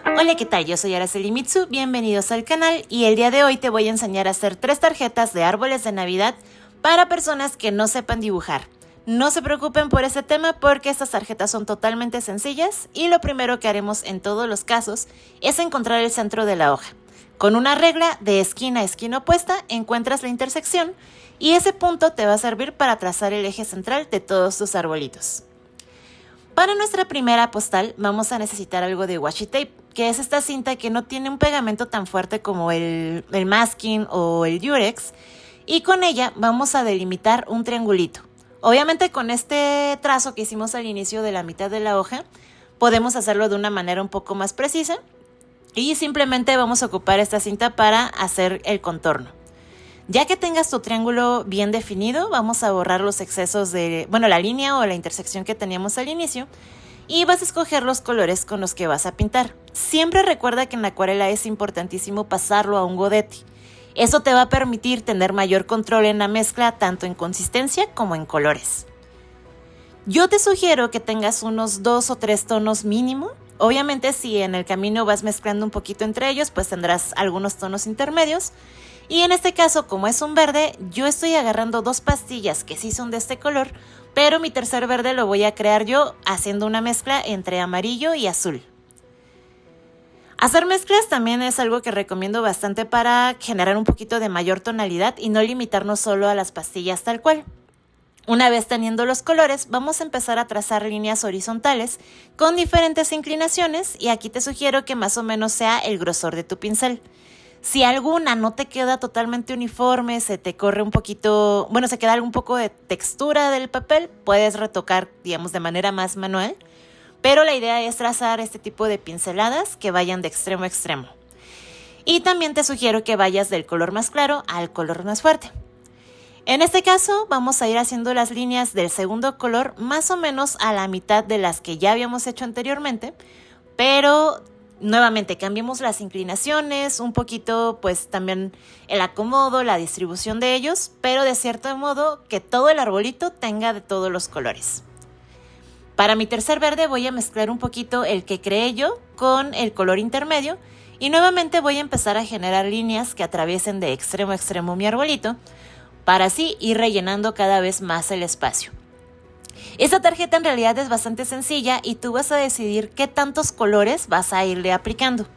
Hola, ¿qué tal? Yo soy Araceli Mitsu, bienvenidos al canal y el día de hoy te voy a enseñar a hacer 3 tarjetas de árboles de Navidad para personas que no sepan dibujar. No se preocupen por ese tema porque estas tarjetas son totalmente sencillas y lo primero que haremos en todos los casos es encontrar el centro de la hoja. Con una regla de esquina a esquina opuesta encuentras la intersección y ese punto te va a servir para trazar el eje central de todos tus arbolitos. Para nuestra primera postal vamos a necesitar algo de washi tape, que es esta cinta que no tiene un pegamento tan fuerte como el masking o el Durex, y con ella vamos a delimitar un triangulito. Obviamente con este trazo que hicimos al inicio de la mitad de la hoja, podemos hacerlo de una manera un poco más precisa y simplemente vamos a ocupar esta cinta para hacer el contorno. Ya que tengas tu triángulo bien definido, vamos a borrar los excesos de, la línea o la intersección que teníamos al inicio y vas a escoger los colores con los que vas a pintar. Siempre recuerda que en la acuarela es importantísimo pasarlo a un godete. Eso te va a permitir tener mayor control en la mezcla, tanto en consistencia como en colores. Yo te sugiero que tengas unos 2 o 3 tonos mínimo. Obviamente si en el camino vas mezclando un poquito entre ellos, pues tendrás algunos tonos intermedios. Y en este caso, como es un verde, yo estoy agarrando 2 pastillas que sí son de este color, pero mi tercer verde lo voy a crear yo haciendo una mezcla entre amarillo y azul. Hacer mezclas también es algo que recomiendo bastante para generar un poquito de mayor tonalidad y no limitarnos solo a las pastillas tal cual. Una vez teniendo los colores, vamos a empezar a trazar líneas horizontales con diferentes inclinaciones y aquí te sugiero que más o menos sea el grosor de tu pincel. Si alguna no te queda totalmente uniforme, se te corre un poquito, se queda un poco de textura del papel, puedes retocar, de manera más manual. Pero la idea es trazar este tipo de pinceladas que vayan de extremo a extremo. Y también te sugiero que vayas del color más claro al color más fuerte. En este caso vamos a ir haciendo las líneas del segundo color más o menos a la mitad de las que ya habíamos hecho anteriormente, pero nuevamente cambiemos las inclinaciones, un poquito pues también el acomodo, la distribución de ellos, pero de cierto modo que todo el arbolito tenga de todos los colores. Para mi tercer verde voy a mezclar un poquito el que creé yo con el color intermedio y nuevamente voy a empezar a generar líneas que atraviesen de extremo a extremo mi arbolito para así ir rellenando cada vez más el espacio. Esta tarjeta en realidad es bastante sencilla y tú vas a decidir qué tantos colores vas a irle aplicando.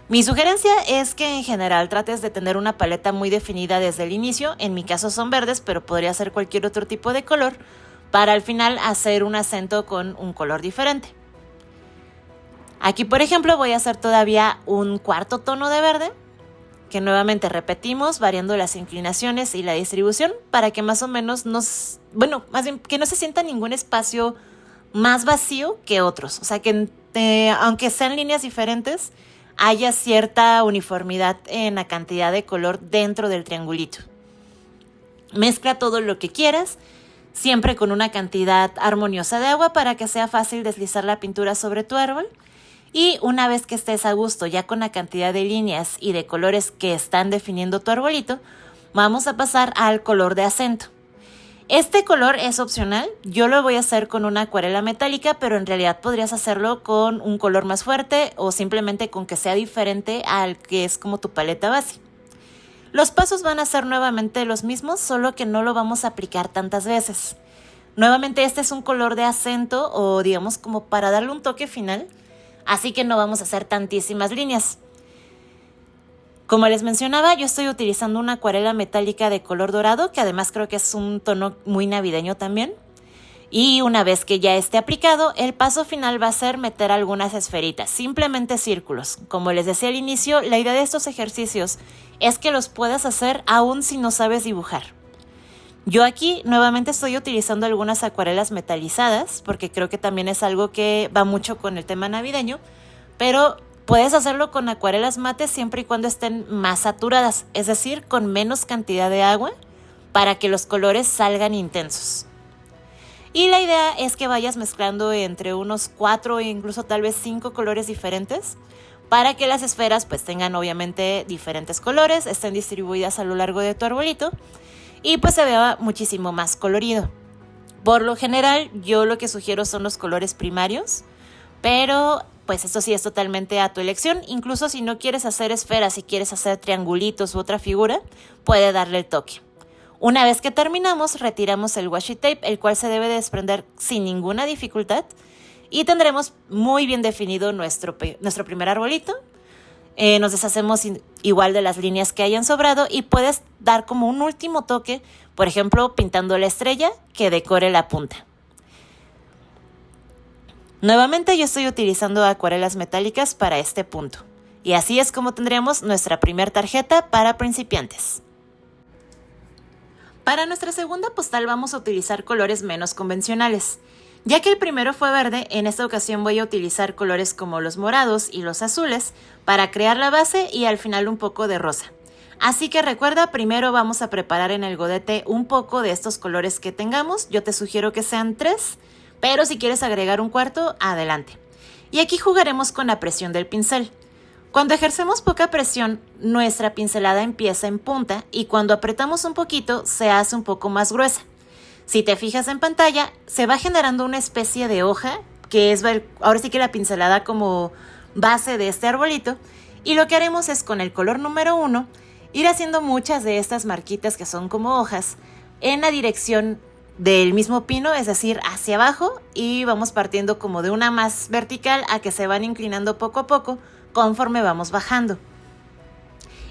Mi sugerencia es que en general trates de tener una paleta muy definida desde el inicio, en mi caso son verdes, pero podría ser cualquier otro tipo de color, para al final hacer un acento con un color diferente. Aquí, por ejemplo, voy a hacer todavía un cuarto tono de verde, que nuevamente repetimos, variando las inclinaciones y la distribución, para que más o menos que no se sienta ningún espacio más vacío que otros. O sea, que aunque sean líneas diferentes, haya cierta uniformidad en la cantidad de color dentro del triangulito. Mezcla todo lo que quieras, siempre con una cantidad armoniosa de agua para que sea fácil deslizar la pintura sobre tu árbol. Y una vez que estés a gusto ya con la cantidad de líneas y de colores que están definiendo tu arbolito, vamos a pasar al color de acento. Este color es opcional, yo lo voy a hacer con una acuarela metálica, pero en realidad podrías hacerlo con un color más fuerte o simplemente con que sea diferente al que es como tu paleta base. Los pasos van a ser nuevamente los mismos, solo que no lo vamos a aplicar tantas veces. Nuevamente este es un color de acento o digamos como para darle un toque final, así que no vamos a hacer tantísimas líneas. Como les mencionaba, yo estoy utilizando una acuarela metálica de color dorado, que además creo que es un tono muy navideño también. Y una vez que ya esté aplicado, el paso final va a ser meter algunas esferitas, simplemente círculos. Como les decía al inicio, la idea de estos ejercicios es que los puedas hacer aún si no sabes dibujar. Yo aquí nuevamente estoy utilizando algunas acuarelas metalizadas, porque creo que también es algo que va mucho con el tema navideño, pero puedes hacerlo con acuarelas mates siempre y cuando estén más saturadas, es decir, con menos cantidad de agua, para que los colores salgan intensos. Y la idea es que vayas mezclando entre unos 4 e incluso tal vez 5 colores diferentes para que las esferas pues tengan obviamente diferentes colores, estén distribuidas a lo largo de tu arbolito y pues se vea muchísimo más colorido. Por lo general yo lo que sugiero son los colores primarios, pero pues esto sí es totalmente a tu elección. Incluso si no quieres hacer esferas, si quieres hacer triangulitos u otra figura, puede darle el toque. Una vez que terminamos, retiramos el washi tape, el cual se debe desprender sin ninguna dificultad, y tendremos muy bien definido nuestro primer arbolito. Nos deshacemos igual de las líneas que hayan sobrado y puedes dar como un último toque, por ejemplo, pintando la estrella que decore la punta. Nuevamente yo estoy utilizando acuarelas metálicas para este punto. Y así es como tendríamos nuestra primer tarjeta para principiantes. Para nuestra segunda postal vamos a utilizar colores menos convencionales. Ya que el primero fue verde, en esta ocasión voy a utilizar colores como los morados y los azules para crear la base y al final un poco de rosa. Así que recuerda, primero vamos a preparar en el godete un poco de estos colores que tengamos. Yo te sugiero que sean 3, pero si quieres agregar un cuarto, adelante. Y aquí jugaremos con la presión del pincel. Cuando ejercemos poca presión, nuestra pincelada empieza en punta y cuando apretamos un poquito se hace un poco más gruesa. Si te fijas en pantalla, se va generando una especie de hoja, que es ahora sí que la pincelada como base de este arbolito. Y lo que haremos es con el color número 1, ir haciendo muchas de estas marquitas que son como hojas en la dirección del mismo pino, es decir, hacia abajo, y vamos partiendo como de una más vertical a que se van inclinando poco a poco conforme vamos bajando.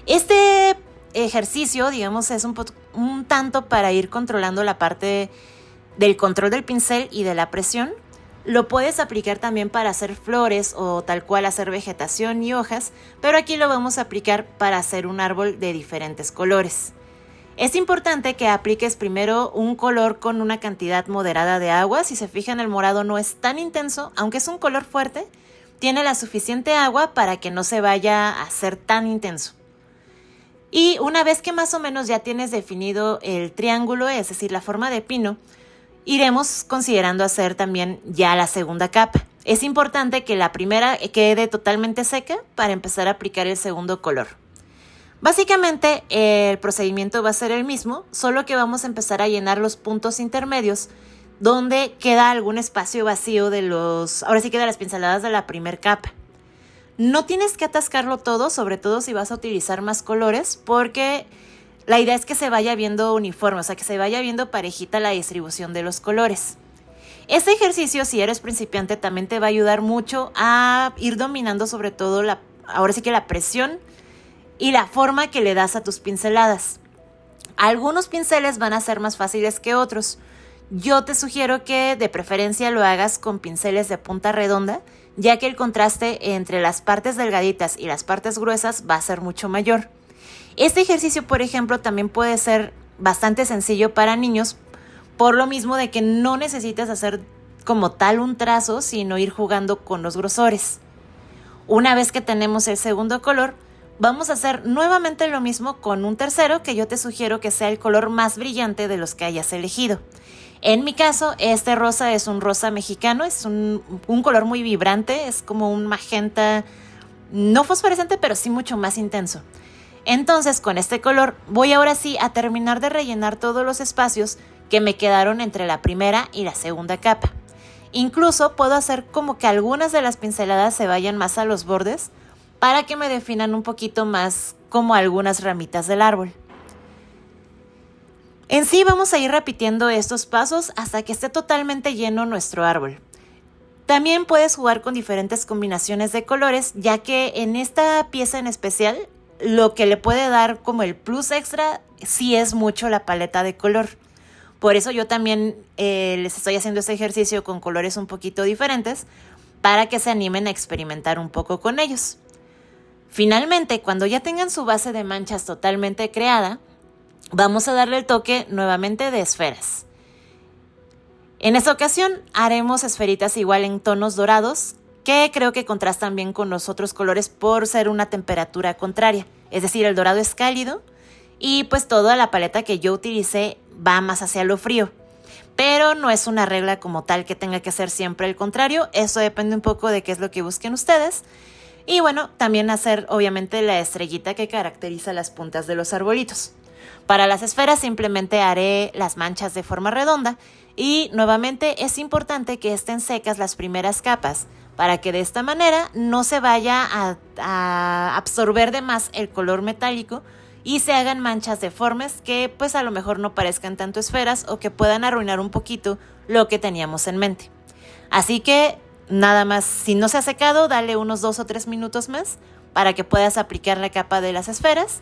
Este ejercicio, digamos, es un tanto para ir controlando la parte del control del pincel y de la presión. Lo puedes aplicar también para hacer flores o tal cual hacer vegetación y hojas, pero aquí lo vamos a aplicar para hacer un árbol de diferentes colores. Es importante que apliques primero un color con una cantidad moderada de agua. Si se fijan, el morado no es tan intenso, aunque es un color fuerte, tiene la suficiente agua para que no se vaya a hacer tan intenso. Y una vez que más o menos ya tienes definido el triángulo, es decir, la forma de pino, iremos considerando hacer también ya la segunda capa. Es importante que la primera quede totalmente seca para empezar a aplicar el segundo color. Básicamente el procedimiento va a ser el mismo, solo que vamos a empezar a llenar los puntos intermedios donde queda algún espacio vacío de las pinceladas de la primera capa. No tienes que atascarlo todo, sobre todo si vas a utilizar más colores, porque la idea es que se vaya viendo uniforme, o sea, que se vaya viendo parejita la distribución de los colores. Este ejercicio, si eres principiante, también te va a ayudar mucho a ir dominando sobre todo la presión y la forma que le das a tus pinceladas. Algunos pinceles van a ser más fáciles que otros. Yo te sugiero que de preferencia lo hagas con pinceles de punta redonda, ya que el contraste entre las partes delgaditas y las partes gruesas va a ser mucho mayor. Este ejercicio, por ejemplo, también puede ser bastante sencillo para niños, por lo mismo de que no necesitas hacer como tal un trazo, sino ir jugando con los grosores. Una vez que tenemos el segundo color, vamos a hacer nuevamente lo mismo con un tercero, que yo te sugiero que sea el color más brillante de los que hayas elegido. En mi caso, este rosa es un rosa mexicano, es un color muy vibrante, es como un magenta, no fosforescente, pero sí mucho más intenso. Entonces, con este color voy ahora sí a terminar de rellenar todos los espacios que me quedaron entre la primera y la segunda capa. Incluso puedo hacer como que algunas de las pinceladas se vayan más a los bordes para que me definan un poquito más como algunas ramitas del árbol. En sí vamos a ir repitiendo estos pasos hasta que esté totalmente lleno nuestro árbol. También puedes jugar con diferentes combinaciones de colores, ya que en esta pieza en especial lo que le puede dar como el plus extra sí es mucho la paleta de color. Por eso yo también les estoy haciendo este ejercicio con colores un poquito diferentes para que se animen a experimentar un poco con ellos. Finalmente, cuando ya tengan su base de manchas totalmente creada, vamos a darle el toque nuevamente de esferas. En esta ocasión haremos esferitas igual en tonos dorados, que creo que contrastan bien con los otros colores por ser una temperatura contraria. Es decir, el dorado es cálido y pues toda la paleta que yo utilicé va más hacia lo frío. Pero no es una regla como tal que tenga que ser siempre el contrario, eso depende un poco de qué es lo que busquen ustedes. Y bueno, también hacer obviamente la estrellita que caracteriza las puntas de los arbolitos. Para las esferas simplemente haré las manchas de forma redonda y nuevamente es importante que estén secas las primeras capas para que de esta manera no se vaya a absorber de más el color metálico y se hagan manchas deformes que pues a lo mejor no parezcan tanto esferas o que puedan arruinar un poquito lo que teníamos en mente. Así que nada más, si no se ha secado, dale unos 2 o 3 minutos más para que puedas aplicar la capa de las esferas.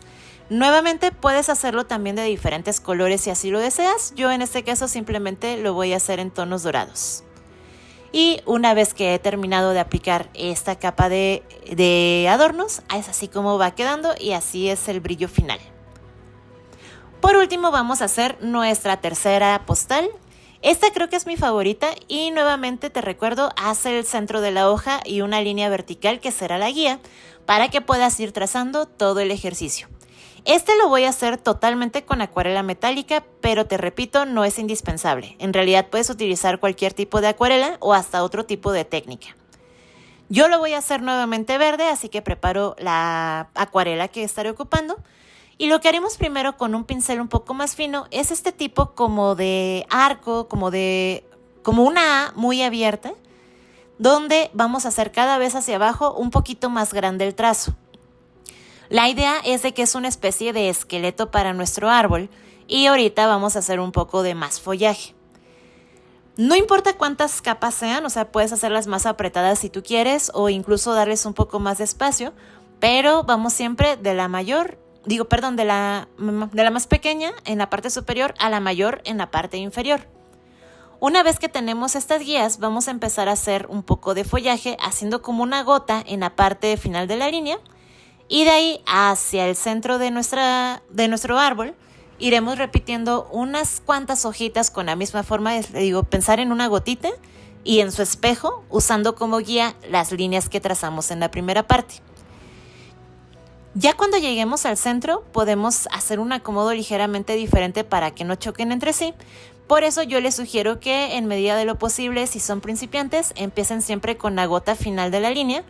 Nuevamente puedes hacerlo también de diferentes colores si así lo deseas. Yo en este caso simplemente lo voy a hacer en tonos dorados. Y una vez que he terminado de aplicar esta capa de adornos, es así como va quedando y así es el brillo final. Por último vamos a hacer nuestra tercera postal. Esta creo que es mi favorita y nuevamente te recuerdo, haz el centro de la hoja y una línea vertical que será la guía para que puedas ir trazando todo el ejercicio. Este lo voy a hacer totalmente con acuarela metálica, pero te repito, no es indispensable. En realidad puedes utilizar cualquier tipo de acuarela o hasta otro tipo de técnica. Yo lo voy a hacer nuevamente verde, así que preparo la acuarela que estaré ocupando. Y lo que haremos primero con un pincel un poco más fino es este tipo como de arco, como una A muy abierta, donde vamos a hacer cada vez hacia abajo un poquito más grande el trazo. La idea es de que es una especie de esqueleto para nuestro árbol y ahorita vamos a hacer un poco de más follaje. No importa cuántas capas sean, o sea, puedes hacerlas más apretadas si tú quieres o incluso darles un poco más de espacio, pero vamos siempre de la más pequeña en la parte superior a la mayor en la parte inferior. Una vez que tenemos estas guías, vamos a empezar a hacer un poco de follaje haciendo como una gota en la parte final de la línea. Y de ahí hacia el centro de nuestro árbol iremos repitiendo unas cuantas hojitas con la misma forma, pensar en una gotita y en su espejo usando como guía las líneas que trazamos en la primera parte. Ya cuando lleguemos al centro podemos hacer un acomodo ligeramente diferente para que no choquen entre sí. Por eso yo les sugiero que en medida de lo posible, si son principiantes, empiecen siempre con la gota final de la línea.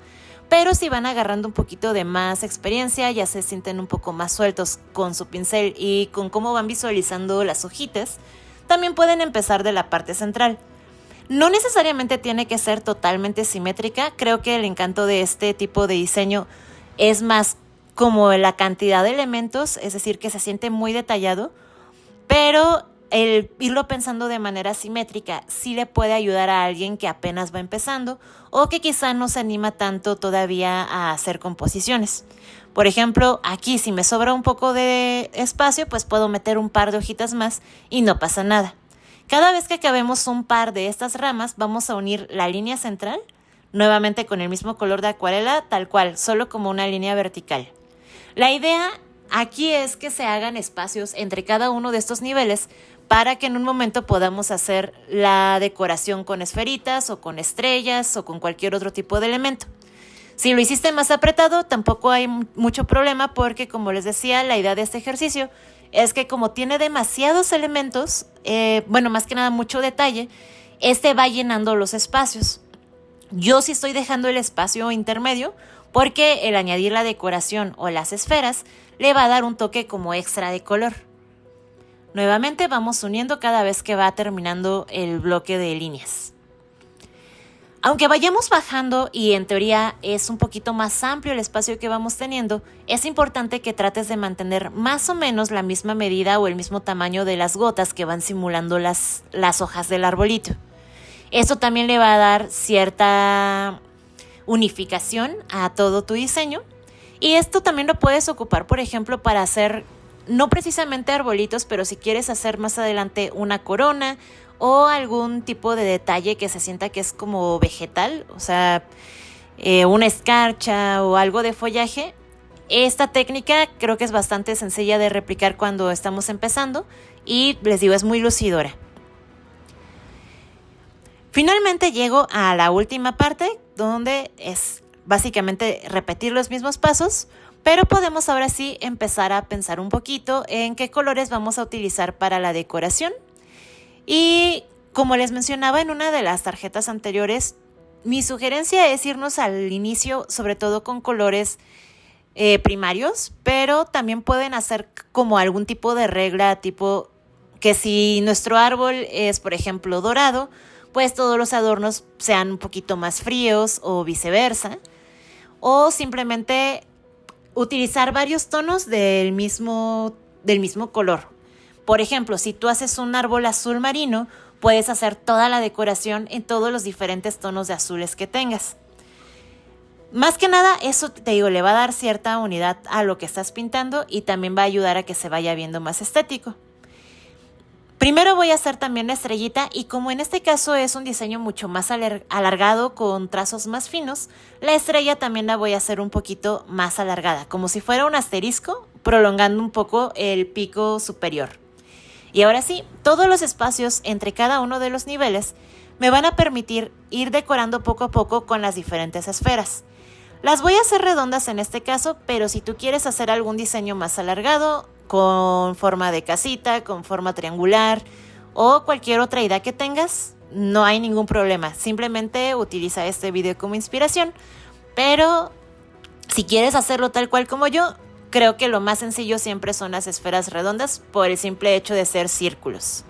Pero si van agarrando un poquito de más experiencia, ya se sienten un poco más sueltos con su pincel y con cómo van visualizando las hojitas, también pueden empezar de la parte central. No necesariamente tiene que ser totalmente simétrica, creo que el encanto de este tipo de diseño es más como la cantidad de elementos, es decir, que se siente muy detallado, pero el irlo pensando de manera simétrica sí le puede ayudar a alguien que apenas va empezando o que quizá no se anima tanto todavía a hacer composiciones. Por ejemplo, aquí si me sobra un poco de espacio, pues puedo meter un par de hojitas más y no pasa nada. Cada vez que acabemos un par de estas ramas, vamos a unir la línea central, nuevamente con el mismo color de acuarela, tal cual, solo como una línea vertical. La idea aquí es que se hagan espacios entre cada uno de estos niveles para que en un momento podamos hacer la decoración con esferitas o con estrellas o con cualquier otro tipo de elemento. Si lo hiciste más apretado, tampoco hay mucho problema porque, como les decía, la idea de este ejercicio es que como tiene demasiados elementos, más que nada mucho detalle, este va llenando los espacios. Yo sí estoy dejando el espacio intermedio porque el añadir la decoración o las esferas le va a dar un toque como extra de color. Nuevamente vamos uniendo cada vez que va terminando el bloque de líneas. Aunque vayamos bajando y en teoría es un poquito más amplio el espacio que vamos teniendo, es importante que trates de mantener más o menos la misma medida o el mismo tamaño de las gotas que van simulando las hojas del arbolito. Esto también le va a dar cierta unificación a todo tu diseño. Y esto también lo puedes ocupar, por ejemplo, para hacer, no precisamente arbolitos, pero si quieres hacer más adelante una corona o algún tipo de detalle que se sienta que es como vegetal, o sea, una escarcha o algo de follaje. Esta técnica creo que es bastante sencilla de replicar cuando estamos empezando y les digo, es muy lucidora. Finalmente llego a la última parte, donde es básicamente repetir los mismos pasos, pero podemos ahora sí empezar a pensar un poquito en qué colores vamos a utilizar para la decoración. Y como les mencionaba en una de las tarjetas anteriores, mi sugerencia es irnos al inicio, sobre todo con colores primarios, pero también pueden hacer como algún tipo de regla, tipo que si nuestro árbol es, por ejemplo, dorado, pues todos los adornos sean un poquito más fríos o viceversa. O simplemente utilizar varios tonos del mismo color. Por ejemplo, si tú haces un árbol azul marino, puedes hacer toda la decoración en todos los diferentes tonos de azules que tengas. Más que nada, eso te digo, le va a dar cierta unidad a lo que estás pintando y también va a ayudar a que se vaya viendo más estético. Primero voy a hacer también la estrellita y como en este caso es un diseño mucho más alargado con trazos más finos, la estrella también la voy a hacer un poquito más alargada, como si fuera un asterisco, prolongando un poco el pico superior. Y ahora sí, todos los espacios entre cada uno de los niveles me van a permitir ir decorando poco a poco con las diferentes esferas. Las voy a hacer redondas en este caso, pero si tú quieres hacer algún diseño más alargado, con forma de casita, con forma triangular o cualquier otra idea que tengas, no hay ningún problema. Simplemente utiliza este video como inspiración, pero si quieres hacerlo tal cual como yo, creo que lo más sencillo siempre son las esferas redondas por el simple hecho de ser círculos.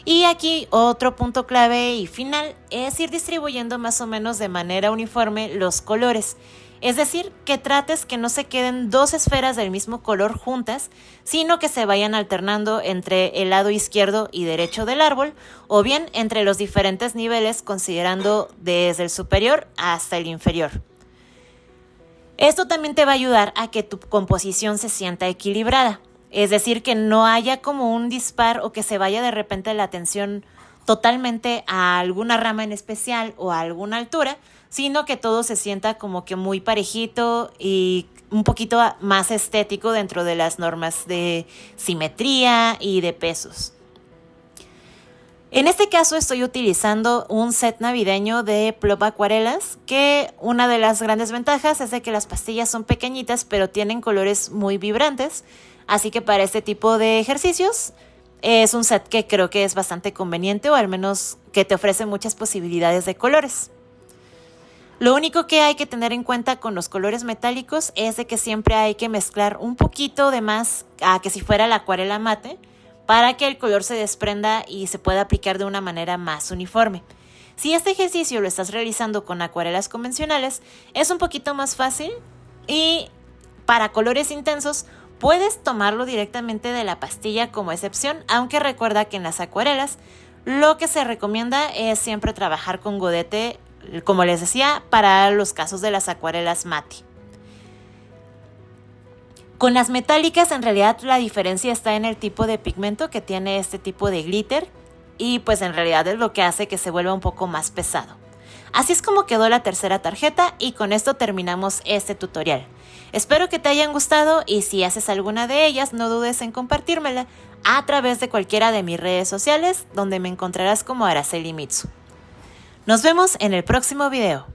Y aquí otro punto clave y final es ir distribuyendo más o menos de manera uniforme los colores. Es decir, que trates que no se queden dos esferas del mismo color juntas, sino que se vayan alternando entre el lado izquierdo y derecho del árbol, o bien entre los diferentes niveles considerando desde el superior hasta el inferior. Esto también te va a ayudar a que tu composición se sienta equilibrada. Es decir, que no haya como un dispar o que se vaya de repente la atención totalmente a alguna rama en especial o a alguna altura, sino que todo se sienta como que muy parejito y un poquito más estético dentro de las normas de simetría y de pesos. En este caso estoy utilizando un set navideño de plop acuarelas, que una de las grandes ventajas es de que las pastillas son pequeñitas pero tienen colores muy vibrantes. Así que para este tipo de ejercicios es un set que creo que es bastante conveniente o al menos que te ofrece muchas posibilidades de colores. Lo único que hay que tener en cuenta con los colores metálicos es de que siempre hay que mezclar un poquito de más a que si fuera la acuarela mate para que el color se desprenda y se pueda aplicar de una manera más uniforme. Si este ejercicio lo estás realizando con acuarelas convencionales, es un poquito más fácil y para colores intensos puedes tomarlo directamente de la pastilla como excepción, aunque recuerda que en las acuarelas lo que se recomienda es siempre trabajar con godete, como les decía, para los casos de las acuarelas mate. Con las metálicas en realidad la diferencia está en el tipo de pigmento que tiene este tipo de glitter y pues en realidad es lo que hace que se vuelva un poco más pesado. Así es como quedó la tercera tarjeta y con esto terminamos este tutorial. Espero que te hayan gustado y si haces alguna de ellas no dudes en compartírmela a través de cualquiera de mis redes sociales donde me encontrarás como Araceli Mitsu. Nos vemos en el próximo video.